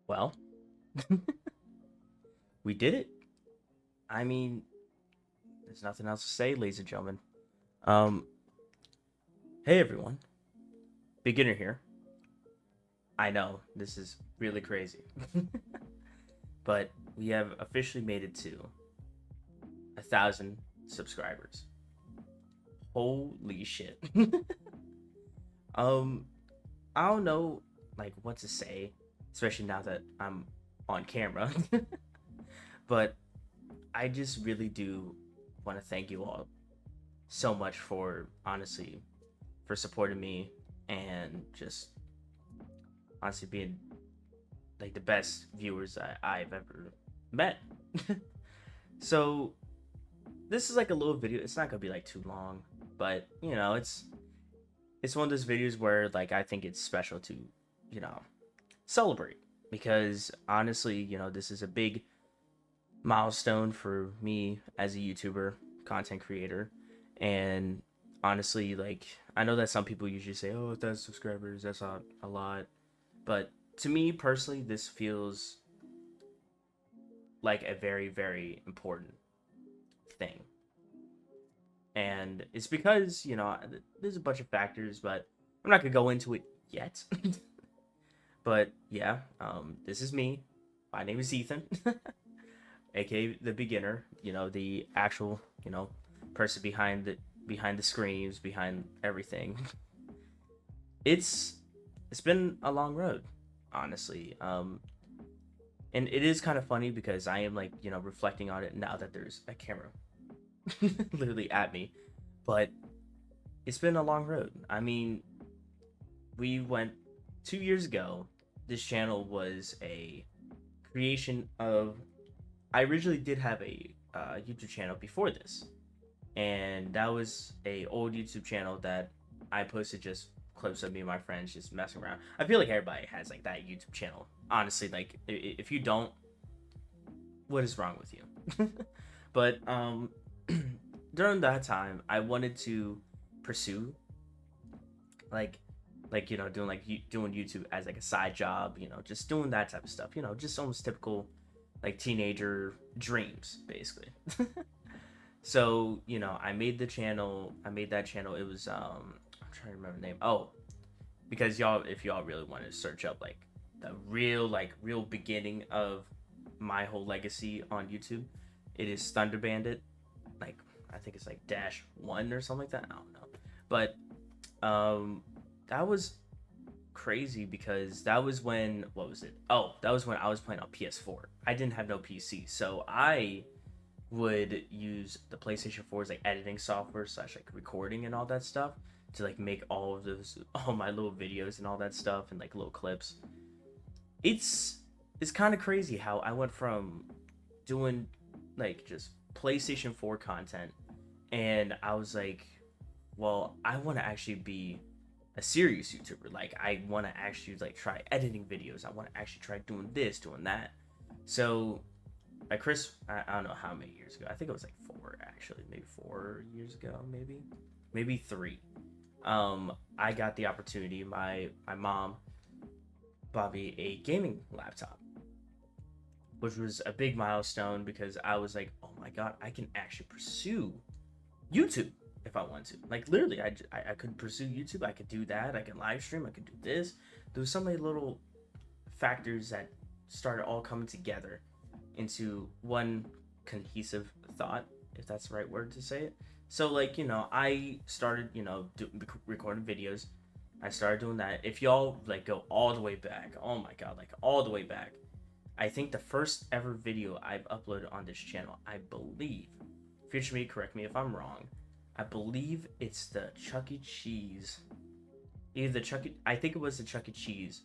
Well, we did it. I mean, there's nothing else to say, ladies and gentlemen. Um, hey everyone, beginner here. I know this is really crazy, but we have officially made it to 1,000 subscribers. Holy shit! um, I don't know like what to say, especially now that I'm on camera. But I just really do want to thank you all so much for honestly for supporting me and just honestly being like the best viewers I've ever met. So this is like a little video. It's not gonna be like too long, but it's one of those videos where like I think it's special to you know celebrate because honestly this is a big milestone for me as a YouTuber content creator, and honestly like I know that some people usually say, oh, 1,000 subscribers, that's not a lot, but to me personally this feels like a very very important thing, and it's because there's a bunch of factors, but I'm not gonna go into it yet. But yeah, this is me. My name is Ethan, aka the beginner, the actual person behind the screens, behind everything. It's been a long road, honestly. And it is kind of funny because I am like reflecting on it now that there's a camera literally at me. But it's been a long road. I mean, we went 2 years ago. This channel was a creation of. I originally did have a YouTube channel before this, and that was a old YouTube channel that I posted just clips of me and my friends just messing around. I feel like everybody has like that YouTube channel. Honestly, like if you don't, what is wrong with you? But during that time, I wanted to pursue like doing doing YouTube as like a side job, just doing that type of stuff, just almost typical like teenager dreams basically. So I made that channel. It was I'm trying to remember the name. Oh, because y'all, if y'all really want to search up like the real beginning of my whole legacy on YouTube, it is Thunder Bandit. Like I think it's like dash one or something like that. I don't know, but um, that was crazy because that was when what was it? Oh, that was when I was playing on PS4. I didn't have no PC, so I would use the PlayStation 4's like editing software slash like recording and all that stuff to like make all my little videos and all that stuff and like little clips. It's it's kind of crazy how I went from doing like just PlayStation 4 content, and I was like, well, I want to actually be a serious YouTuber. Like I want to actually like try editing videos. I want to actually try doing this, doing that. So like I don't know how many years ago. I think it was like four actually, maybe 4 years ago, maybe three. I got the opportunity. My mom bought me a gaming laptop, which was a big milestone because I was like, oh my god, I can actually pursue YouTube if I want to. Like literally, I could pursue YouTube. I could do that. I can live stream. I could do this. There was so many little factors that started all coming together into one cohesive thought, if that's the right word to say it. So like I started recording videos. I started doing that. If y'all like go all the way back, oh my god, like all the way back, I think the first ever video I've uploaded on this channel, I believe, future me, correct me if I'm wrong, I believe it's the Chuck E. Cheese, either the I think it was the Chuck E. Cheese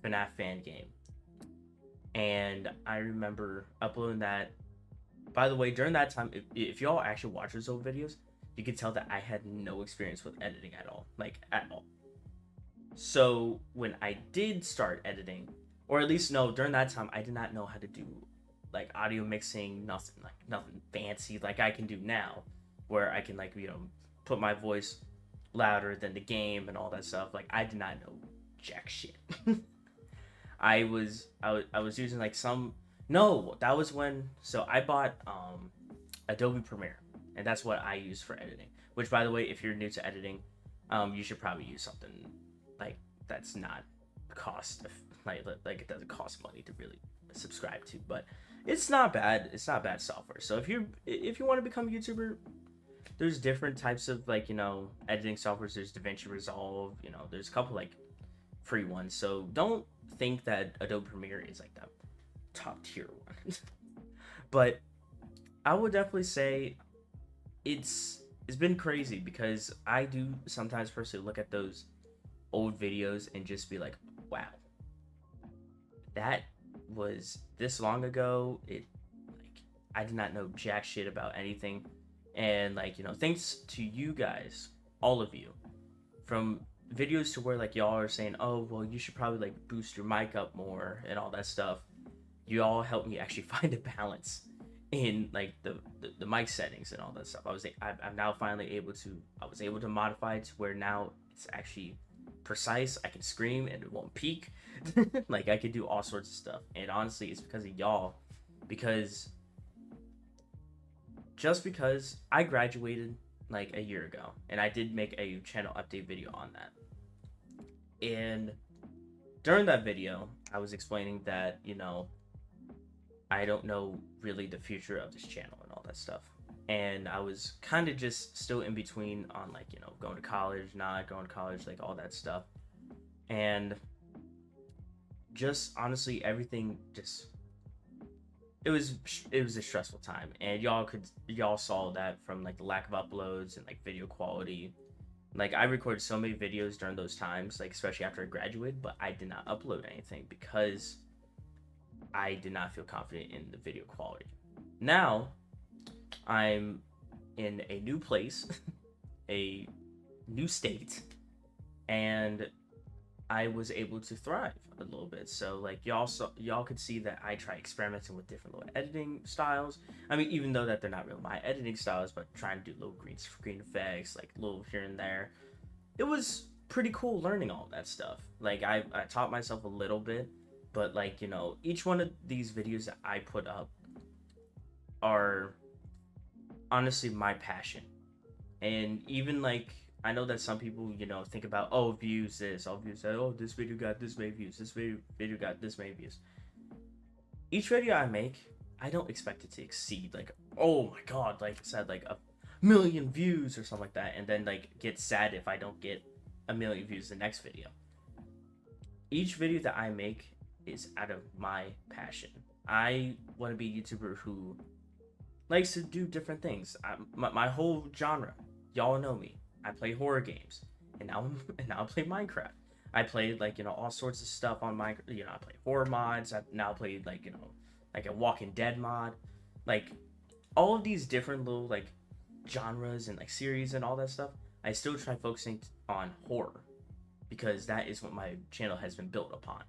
FNAF fan game, and I remember uploading that. By the way, during that time, if y'all actually watch those old videos, you can tell that I had no experience with editing at all, like at all. So when I did start editing, or at least no, during that time, I did not know how to do like audio mixing, nothing fancy like I can do now, where I can like put my voice louder than the game and all that stuff. Like I did not know jack shit. I was using like some. No, that was when. So I bought Adobe Premiere, and that's what I use for editing. Which, by the way, if you're new to editing, you should probably use something like that's not cost like it doesn't cost money to really subscribe to, but it's not bad. It's not bad software. So if you want to become a YouTuber, there's different types of like editing softwares. There's DaVinci Resolve. There's a couple like free ones. So don't think that Adobe Premiere is like the top tier one. But I would definitely say it's been crazy because I do sometimes personally look at those old videos and just be like, wow, that was this long ago. I did not know jack shit about anything. And like, thanks to you guys, all of you, from videos to where like y'all are saying, oh, well, you should probably like boost your mic up more and all that stuff. You all helped me actually find a balance in like the mic settings and all that stuff. I'm now finally able to, I was able to modify it to where now it's actually precise. I can scream and it won't peak. Like I can do all sorts of stuff. And honestly, it's because of y'all. Just because I graduated like a year ago, and I did make a channel update video on that. And during that video, I was explaining that, I don't know really the future of this channel and all that stuff. And I was kind of just still in between on like, going to college, not going to college, like all that stuff. And just honestly, everything just, it was a stressful time. And y'all saw that from like the lack of uploads and like video quality. Like I recorded so many videos during those times, like especially after I graduated, but I did not upload anything because I did not feel confident in the video quality. Now, I'm in a new place, a new state, and I was able to thrive a little bit. So like y'all could see that I try experimenting with different little editing styles. I mean, even though that they're not really my editing styles, but trying to do little green screen effects, like little here and there. It was pretty cool learning all that stuff. Like I taught myself a little bit, but like, each one of these videos that I put up are honestly my passion. And even like, I know that some people, think about, oh, views this, oh, views that, oh, this video got this many views, this video got this many views. Each video I make, I don't expect it to exceed like, oh my god, like I said, like a million views or something like that, and then like get sad if I don't get a million views the next video. Each video that I make is out of my passion. I want to be a YouTuber who likes to do different things. My whole genre, y'all know me. I play horror games, and now I play Minecraft. I play like all sorts of stuff on Minecraft. I play horror mods. I now play like like a Walking Dead mod, like all of these different little like genres and like series and all that stuff. I still try focusing on horror because that is what my channel has been built upon.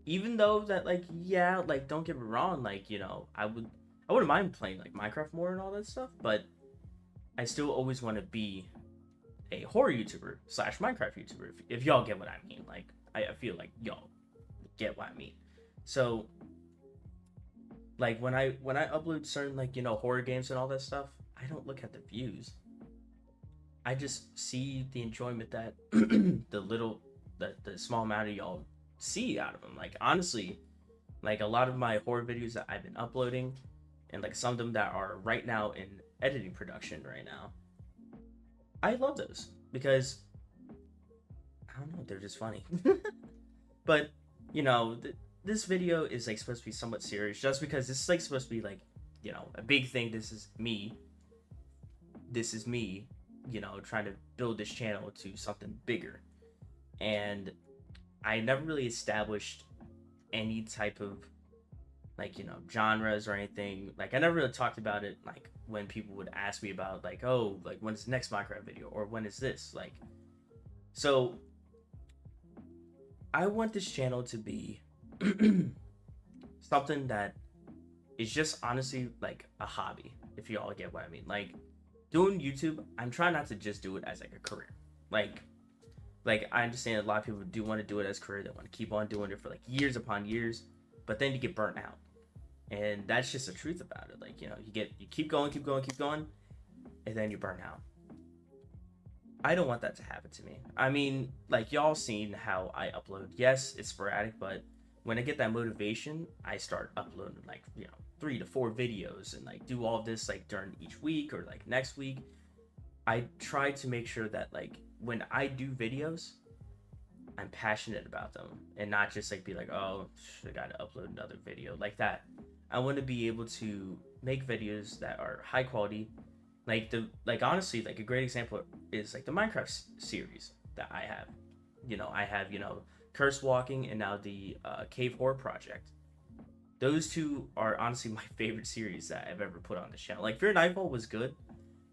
Even though that like don't get me wrong, like I wouldn't mind playing like Minecraft more and all that stuff, but I still always want to be a horror YouTuber / Minecraft YouTuber, if y'all get what I mean. Like I feel like y'all get what I mean. So like when I upload certain like horror games and all that stuff, I don't look at the views. I just see the enjoyment that the small amount of y'all see out of them. Like honestly, like a lot of my horror videos that I've been uploading, and like some of them that are right now in editing production right now, I love those because I don't know, they're just funny. But this video is like supposed to be somewhat serious, just because this is like supposed to be like a big thing. This is me trying to build this channel to something bigger. And I never really established any type of like genres or anything. Like I never really talked about it like when people would ask me about like, oh, like when is the next Minecraft video, or when is this, like. So I want this channel to be something that is just honestly like a hobby, if you all get what I mean. Like doing YouTube, I'm trying not to just do it as like a career. Like, I understand a lot of people do want to do it as a career. They want to keep on doing it for like years upon years, but then you get burnt out, and that's just the truth about it. Like, you keep going, keep going, keep going, and then you burn out. I don't want that to happen to me. I mean, like, y'all seen how I upload. Yes, it's sporadic, but when I get that motivation, I start uploading like 3 to 4 videos and like do all this like during each week or like next week. I try to make sure that like when I do videos, I'm passionate about them and not just like be like, oh, I gotta upload another video like that. I want to be able to make videos that are high quality. Like honestly, like a great example is like the Minecraft series that I have. I have Curse Walking and now the Cave Horror Project. Those two are honestly my favorite series that I've ever put on the channel. Like Fear Nightfall was good,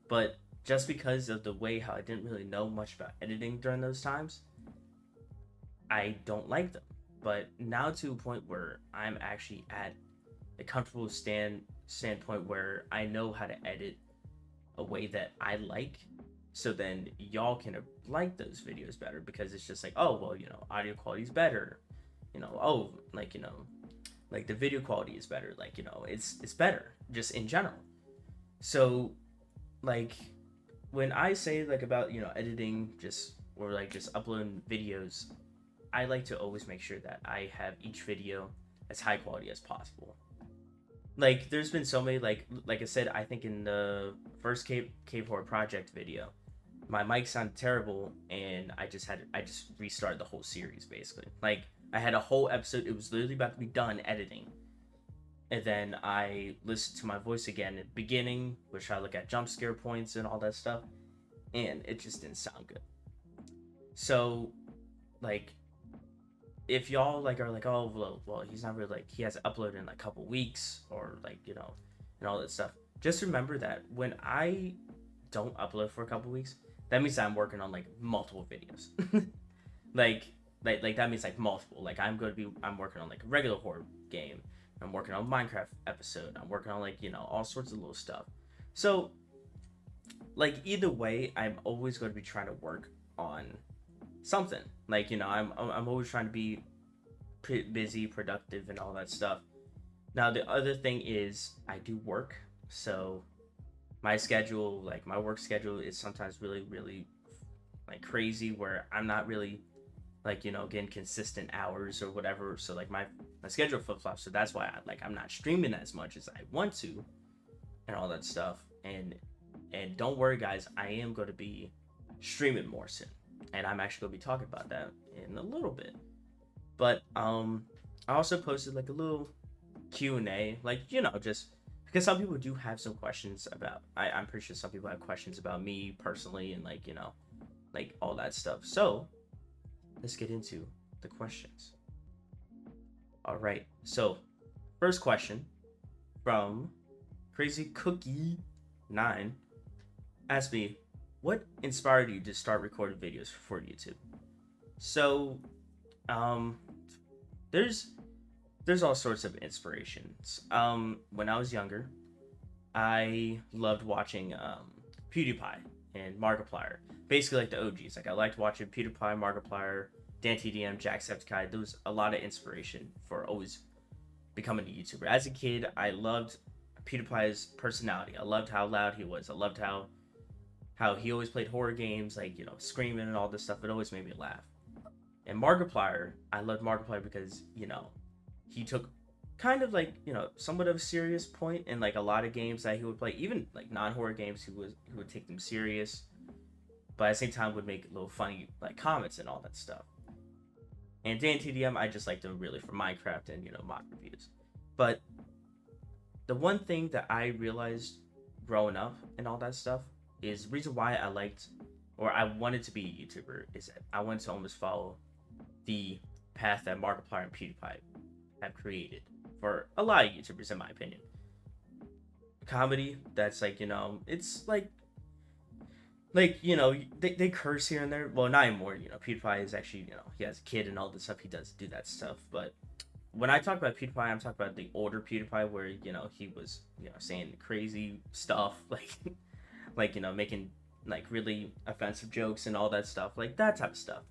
but just because of the way how I didn't really know much about editing during those times, I don't like them. But now to a point where I'm actually at a comfortable standpoint where I know how to edit a way that I like, so then y'all can like those videos better because it's just like, oh well, audio quality is better, oh like the video quality is better, like it's better just in general. So like when I say like about editing just or like just uploading videos, I like to always make sure that I have each video as high quality as possible. Like there's been so many like I said, I think in the first Cave Horror Project video, my mic sounded terrible and I just restarted the whole series basically. Like I had a whole episode, it was literally about to be done editing, and then I listened to my voice again at the beginning, which I look at jump scare points and all that stuff, and it just didn't sound good. So like if y'all like are like, oh well he's not really like, he hasn't uploaded in like a couple weeks or like and all that stuff, just remember that when I don't upload for a couple weeks, that means that I'm working on like multiple videos. like that means like multiple, like I'm working on like a regular horror game, I'm working on a Minecraft episode, I'm working on like all sorts of little stuff. So like either way, I'm always going to be trying to work on something. Like I'm always trying to be busy, productive, and all that stuff. Now the other thing is I do work, so my schedule, like my work schedule, is sometimes really like crazy, where I'm not really like getting consistent hours or whatever. So like my schedule flip-flops, so that's why I'm not streaming as much as I want to and all that stuff. And don't worry guys, I am going to be streaming more soon, and I'm actually going to be talking about that in a little bit. But I also posted like a little Q&A, like just because some people do have some questions about, I'm pretty sure some people have questions about me personally and like like all that stuff. So let's get into the questions. All right, so first question from Crazy Cookie 9 asked me, what inspired you to start recording videos for YouTube? So there's all sorts of inspirations. When I was younger, I loved watching PewDiePie and Markiplier, basically like the OGs. Like I liked watching PewDiePie, Markiplier, DanTDM, Jacksepticeye. There was a lot of inspiration for always becoming a YouTuber. As a kid, I loved PewDiePie's personality. I loved how loud he was. I loved how he always played horror games, like screaming and all this stuff. It always made me laugh. And Markiplier, I loved Markiplier because he took kind of like somewhat of a serious point in like a lot of games that he would play, even like non-horror games. He would take them serious, but at the same time would make little funny like comments and all that stuff. And DanTDM, I just liked him really for Minecraft and mock reviews. But the one thing that I realized growing up and all that stuff is the reason why I liked, or I wanted to be a YouTuber, is that I wanted to almost follow the path that Markiplier and PewDiePie have created for a lot of YouTubers, in my opinion. Comedy that's like it's like they curse here and there. Well, not anymore. PewDiePie is actually he has a kid and all this stuff. He does do that stuff. But when I talk about PewDiePie, I'm talking about the older PewDiePie, where he was saying crazy stuff like making like really offensive jokes and all that stuff, like that type of stuff.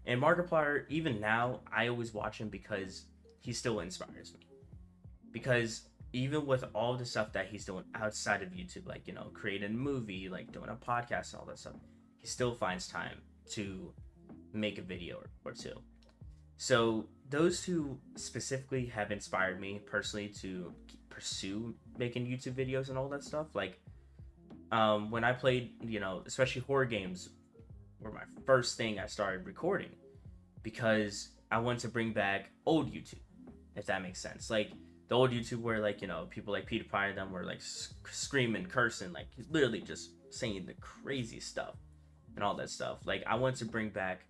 And Markiplier, even now, I always watch him because he still inspires me. Because even with all the stuff that he's doing outside of YouTube, like, you know, creating a movie, like doing a podcast and all that stuff, he still finds time to make a video or two. So those two specifically have inspired me personally to pursue making YouTube videos and all that stuff. Like, when I played, you know, especially horror games were my first thing I started recording because I wanted to bring back old YouTube, if that makes sense. Like the old YouTube where, like, you know, people like PewDiePie and them were like screaming, cursing, like literally just saying the crazy stuff and all that stuff. Like I wanted to bring back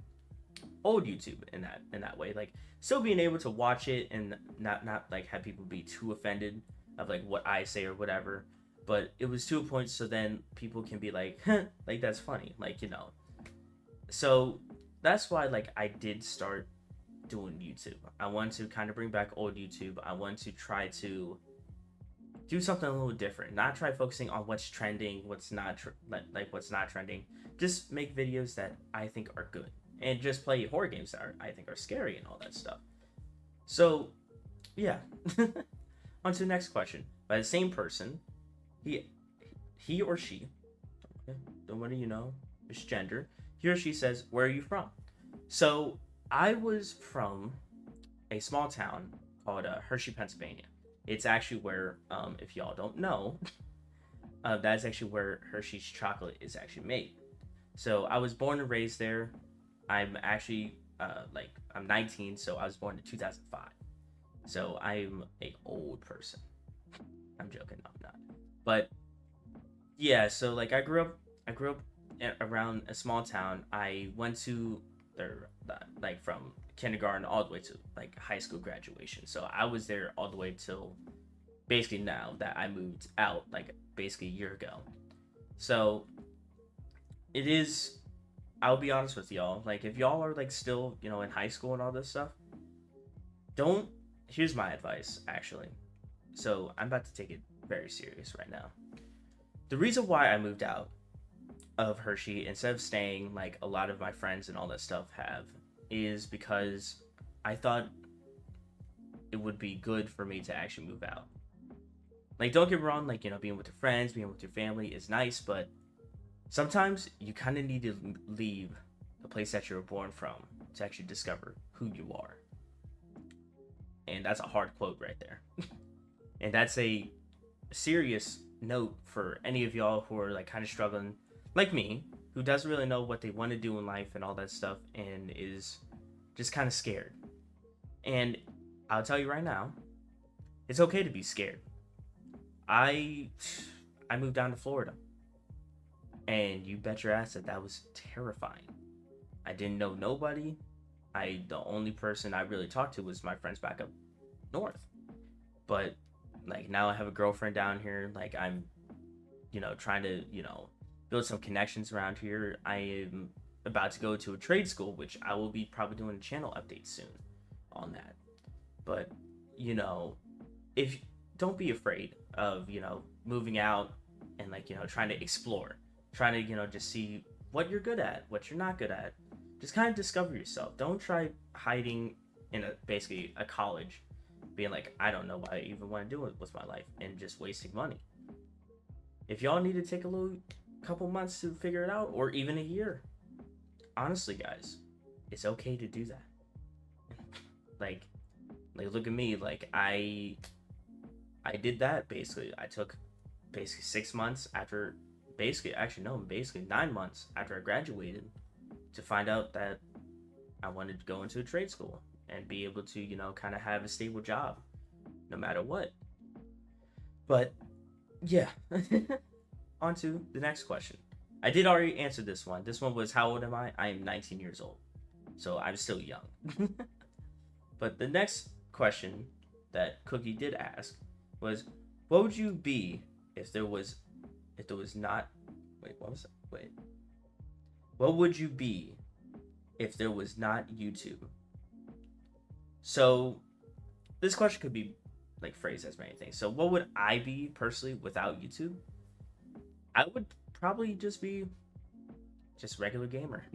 old YouTube in that way, like still being able to watch it and not like have people be too offended of like what I say or whatever. But it was to a point so then people can be like, huh, like that's funny, like, you know. So that's why like I did start doing YouTube. I wanted to kind of bring back old YouTube. I wanted to try to do something a little different, not try focusing on what's trending, what's not like what's not trending. Just make videos that I think are good and just play horror games that I think are scary and all that stuff. So yeah. On to the next question by the same person. He or she, don't want to, you know, misgender. He or she says, where are you from? So I was from a small town called Hershey, Pennsylvania. It's actually where, if y'all don't know, that's actually where Hershey's chocolate is actually made. So I was born and raised there. I'm actually, I'm 19, so I was born in 2005. So I'm a old person. I'm joking, no, I'm not. But yeah, so like I grew up around a small town. I went to there like from kindergarten all the way to like high school graduation. So I was there all the way till basically now that I moved out like basically a year ago. So it is, I'll be honest with y'all, like if y'all are like still, you know, in high school and all this stuff, here's my advice actually. So I'm about to take it very serious right now. The reason why I moved out of Hershey instead of staying like a lot of my friends and all that stuff have is because I thought it would be good for me to actually move out. Like, don't get me wrong, like, you know, being with your friends, being with your family is nice, but sometimes you kind of need to leave the place that you were born from to actually discover who you are. And that's a hard quote right there. And that's a serious note for any of y'all who are like kind of struggling like me, who doesn't really know what they want to do in life and all that stuff and is just kind of scared. And I'll tell you right now, it's okay to be scared. I moved down to Florida, and you bet your ass that was terrifying. I didn't know nobody. The only person I really talked to was my friends back up north. But like now I have a girlfriend down here. Like I'm, you know, trying to, you know, build some connections around here. I am about to go to a trade school, which I will be probably doing a channel update soon on that. But, you know, don't be afraid of, you know, moving out and like, you know, trying to explore, trying to, you know, just see what you're good at, what you're not good at. Just kind of discover yourself. Don't try hiding in basically a college, being like, I don't know what I even want to do with my life, and just wasting money. If y'all need to take a couple months to figure it out, or even a year, honestly, guys, it's okay to do that. like look at me. Like I did that basically. I took basically 6 months after, basically 9 months after I graduated, to find out that I wanted to go into a trade school and be able to, you know, kind of have a stable job no matter what. But yeah. On to the next question. I did already answer this one. This one was, how old am I? I am 19 years old. So I'm still young. But the next question that Cookie did ask was, what would you be if there was not, wait, what was that? Wait. What would you be if there was not YouTube? So this question could be like phrased as many things. So what would I be personally without YouTube? I would probably just be regular gamer.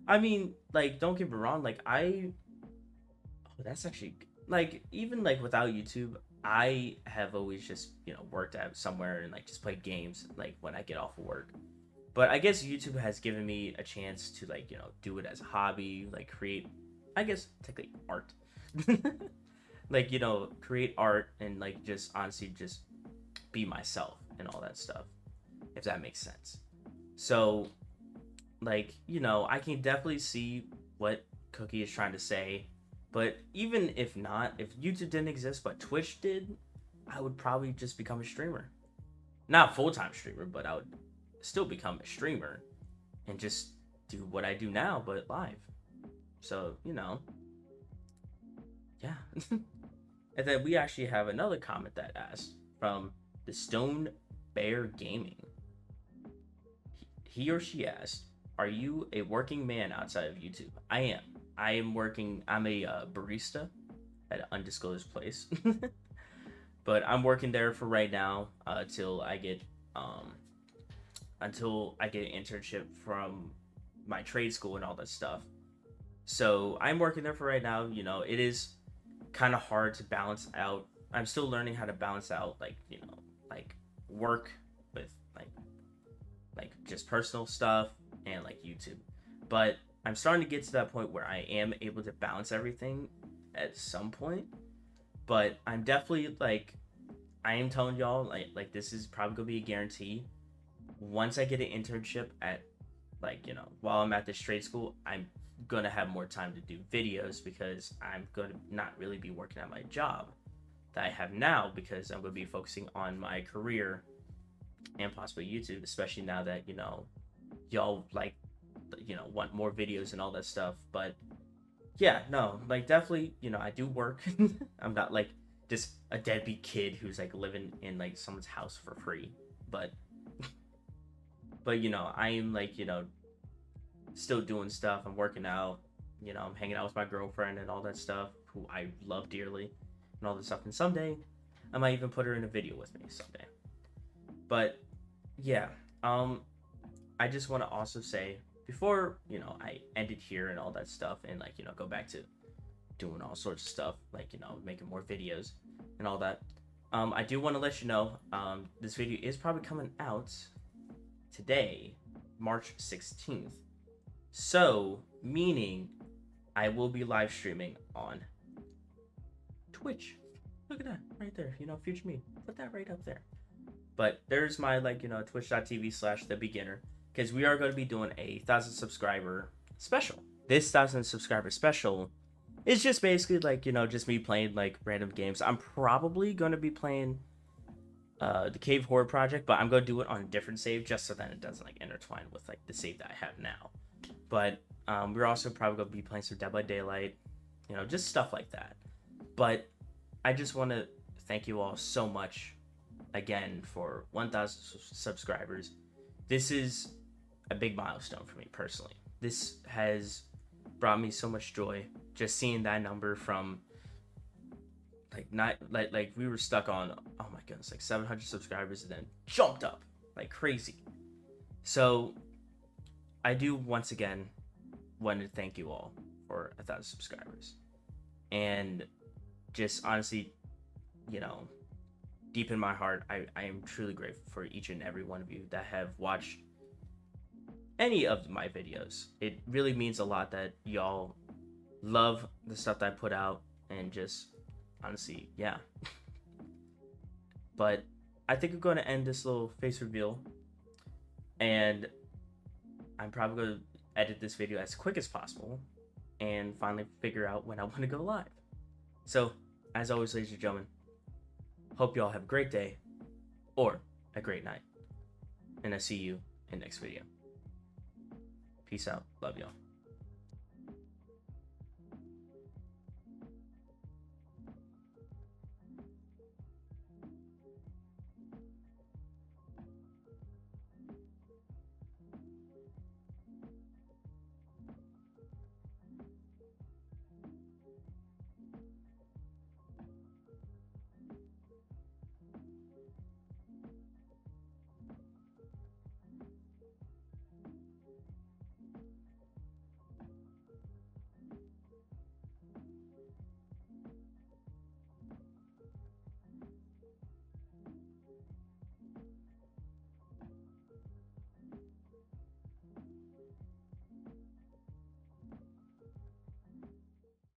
I mean, like, don't get me wrong. Like, oh, that's actually like even like without YouTube, I have always just worked out somewhere and like just played games like when I get off of work. But I guess YouTube has given me a chance to like do it as a hobby, like create, I guess technically art, like create art and like just honestly just be myself and all that stuff, if that makes sense. So like I can definitely see what Cookie is trying to say, but even if not, if YouTube didn't exist but Twitch did, I would probably just become a streamer. Not a full-time streamer, but I would still become a streamer and just do what I do now but live. So yeah. And then we actually have another comment that asked from the Stone Bear Gaming. He or she asked, "Are you a working man outside of YouTube?" I am. I am working. I'm a barista at an undisclosed place, but I'm working there for right now till I get until I get an internship from my trade school and all that stuff. So I'm working there for right now. It is kind of hard to balance out. I'm still learning how to balance out like like work with like just personal stuff and like YouTube. But I'm starting to get to that point where I am able to balance everything at some point. But I'm definitely like I am telling y'all like this is probably gonna be a guarantee. Once I get an internship at like while I'm at this trade school, I'm gonna have more time to do videos because I'm gonna not really be working at my job that I have now because I'm gonna be focusing on my career and possibly YouTube, especially now that y'all like want more videos and all that stuff. But yeah, no, like definitely I do work. I'm not like just a deadbeat kid who's like living in like someone's house for free, but I am like still doing stuff. I'm working out, I'm hanging out with my girlfriend and all that stuff, who I love dearly, and all this stuff. And someday, I might even put her in a video with me someday. But yeah, I just want to also say before I end it here and all that stuff, and like go back to doing all sorts of stuff, like making more videos and all that. I do want to let you know, this video is probably coming out today, March 16th. So, meaning I will be live streaming on Twitch. Look at that right there. Future me. Put that right up there. But there's my like twitch.tv/the beginner, because we are going to be doing a 1,000 subscriber special. This 1,000 subscriber special is just basically like just me playing like random games. I'm probably going to be playing the Cave Horror Project, but I'm going to do it on a different save just so that it doesn't like intertwine with like the save that I have now. But we're also probably going to be playing some Dead by Daylight, just stuff like that. But I just want to thank you all so much again for 1,000 subscribers. This is a big milestone for me personally. This has brought me so much joy, just seeing that number from like not like we were stuck on, oh my goodness, like 700 subscribers and then jumped up like crazy. So I do once again want to thank you all for 1,000 subscribers, and just honestly, deep in my heart, I am truly grateful for each and every one of you that have watched any of my videos. It really means a lot that y'all love the stuff that I put out, and just honestly, yeah. But I think I'm going to end this little face reveal, and I'm probably going to edit this video as quick as possible and finally figure out when I want to go live. So, as always, ladies and gentlemen, hope you all have a great day or a great night. And I see you in the next video. Peace out. Love y'all.